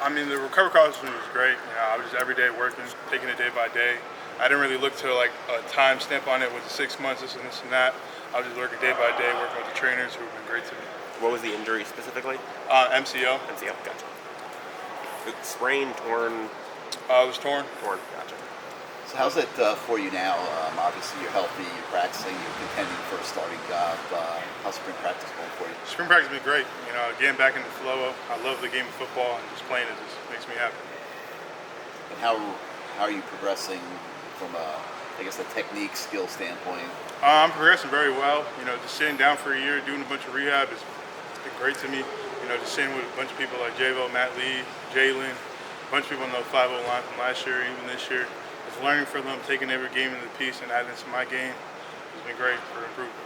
I mean, the recovery process was great. You know, I was just every day working, taking it day by day. I didn't really look to like a time stamp on it with the 6 months, this and this and that. I was just working day by day, working with the trainers who've been great to me. What was the injury specifically? MCL. MCL, gotcha. Sprain, torn? It was torn. Torn, gotcha. So how's it for you now? Obviously you're healthy, you're practicing, you're contending for a starting job. How's spring practice going for you? Spring practice has been great. You know, getting back in the flow. I love the game of football, and just playing it just makes me happy. And how are you progressing from a technique, skill standpoint? I'm progressing very well. You know, just sitting down for a year, doing a bunch of rehab has been great to me. You know, just sitting with a bunch of people like Javo, Matt Lee, Jalen, a bunch of people in the 5-0 line from last year, even this year. Just learning from them, taking every game into the piece and adding it to my game has been great for improvement.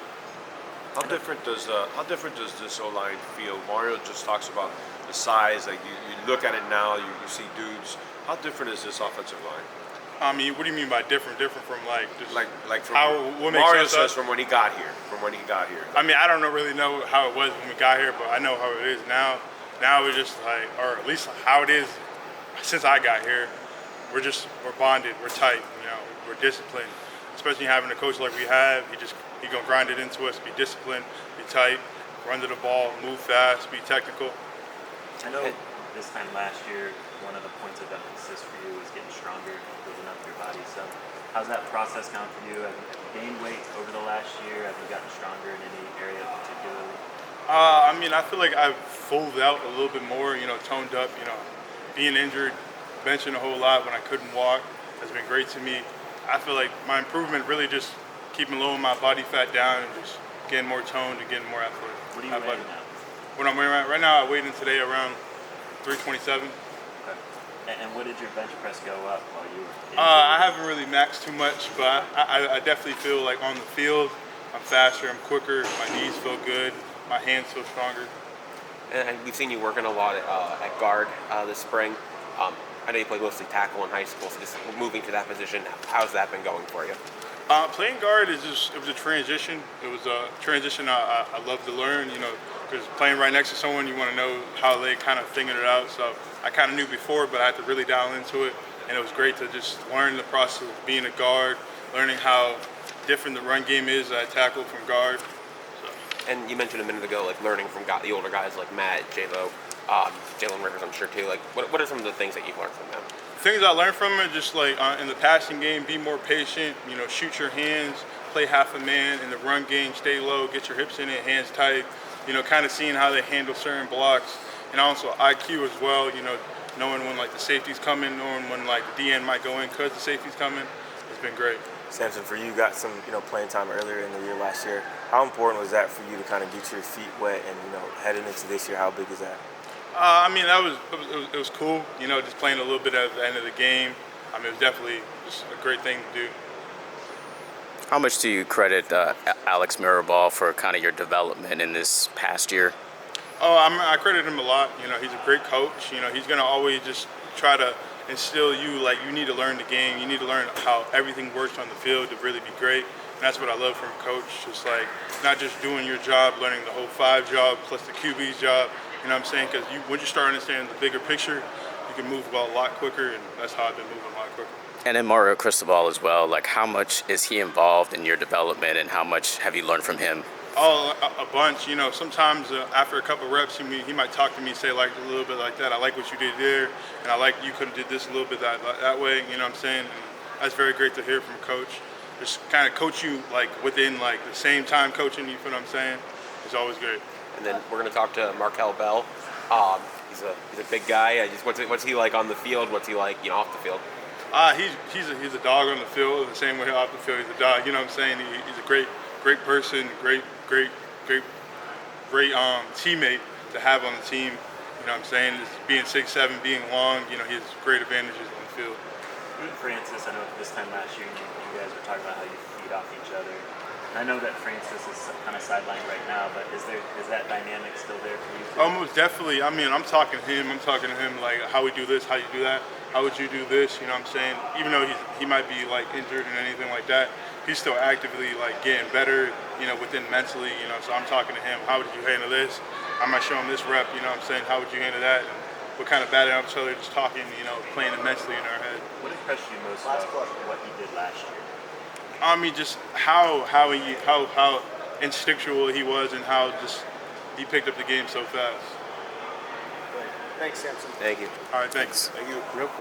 How different does this O-line feel? Mario just talks about the size. Like you look at it now, you see dudes. How different is this offensive line? I mean, what do you mean by different? Different from like just like from what makes Mario us says us? from when he got here. I mean, I don't really know how it was when we got here, but I know how it is now. Now it's just like, or at least how it is since I got here. We're bonded, we're tight, you know, we're disciplined. Especially having a coach like we have, he gonna grind it into us, be disciplined, be tight, run to the ball, move fast, be technical. I know this time last year, one of the points of emphasis for you was getting stronger, building up your body. So how's that process gone for you? Have you gained weight over the last year? Have you gotten stronger in any area particularly? I mean, I feel like I've fulled out a little bit more, you know, toned up, you know, being injured, benching a whole lot when I couldn't walk has been great to me. I feel like my improvement really just keeping lowering my body fat down and just getting more toned and getting more athletic. What are you weighing now? What I'm weighing right now, I weighed in today around 327. Okay. And what did your bench press go up while you were injured? I haven't really maxed too much, but I definitely feel like on the field, I'm faster, I'm quicker, my knees feel good, my hands feel stronger. And we've seen you working a lot at guard this spring. I know you played mostly tackle in high school, so just moving to that position, how's that been going for you? Playing guard it was a transition. It was a transition I love to learn, you know, because playing right next to someone, you want to know how they kind of figured it out. So I kind of knew before, but I had to really dial into it. And it was great to just learn the process of being a guard, learning how different the run game is at tackle from guard. So. And you mentioned a minute ago, like learning from the older guys like Matt, Javo, Jalen Rivers, I'm sure too. Like, what are some of the things that you've learned from them? Things I learned from it, just like in the passing game, be more patient. You know, shoot your hands, play half a man. In the run game, stay low, get your hips in it, hands tight. You know, kind of seeing how they handle certain blocks, and also IQ as well. You know, knowing when like the safety's coming, knowing when like the DN might go in because the safety's coming. It's been great. Samson, for you, got some playing time earlier in the year last year. How important was that for you to kind of get your feet wet and heading into this year? How big is that? I mean, it was cool. You know, just playing a little bit at the end of the game. I mean, it was definitely just a great thing to do. How much do you credit Alex Mirabal for kind of your development in this past year? Oh, I credit him a lot. You know, he's a great coach. You know, he's gonna always just try to instill you like you need to learn the game. You need to learn how everything works on the field to really be great. And that's what I love from a coach. Just like not just doing your job, learning the whole 5 job plus the QB's job. You know what I'm saying? Because once you start understanding the bigger picture, you can move the ball a lot quicker, and that's how I've been moving a lot quicker. And then Mario Cristobal as well. Like, how much is he involved in your development, and how much have you learned from him? Oh, a bunch. You know, sometimes after a couple reps, he might talk to me, say like a little bit like that. I like what you did there, and I like you could have did this a little bit that way. You know what I'm saying? And that's very great to hear from a coach. Just kind of coach you like within like the same time coaching. You feel what I'm saying? It's always great. And then we're going to talk to Markel Bell. He's a big guy. What's he like on the field? What's he like off the field? He's a dog on the field. The same way off the field, he's a dog. You know what I'm saying? He's a great person, great teammate to have on the team. You know what I'm saying? Just being 6'7", being long. You know, he has great advantages on the field. Francis, I know this time last year you guys were talking about how you feed off each other. I know that Francis is kind of sidelined right now, but is that dynamic still there for you? Almost definitely. I mean, I'm talking to him like how we do this, how you do that, how would you do this, you know what I'm saying? Even though he might be like injured and anything like that, he's still actively like getting better, you know, within mentally, you know, so I'm talking to him, how would you handle this? I might show him this rep, you know what I'm saying, how would you handle that? And we're kind of batting off each other, just talking, playing immensely in our head. What impressed you most about what he did last year? I mean, just how instinctual he was, and how just he picked up the game so fast. Thanks, Samson. Thank you. All right, thanks. Thank you. Nope.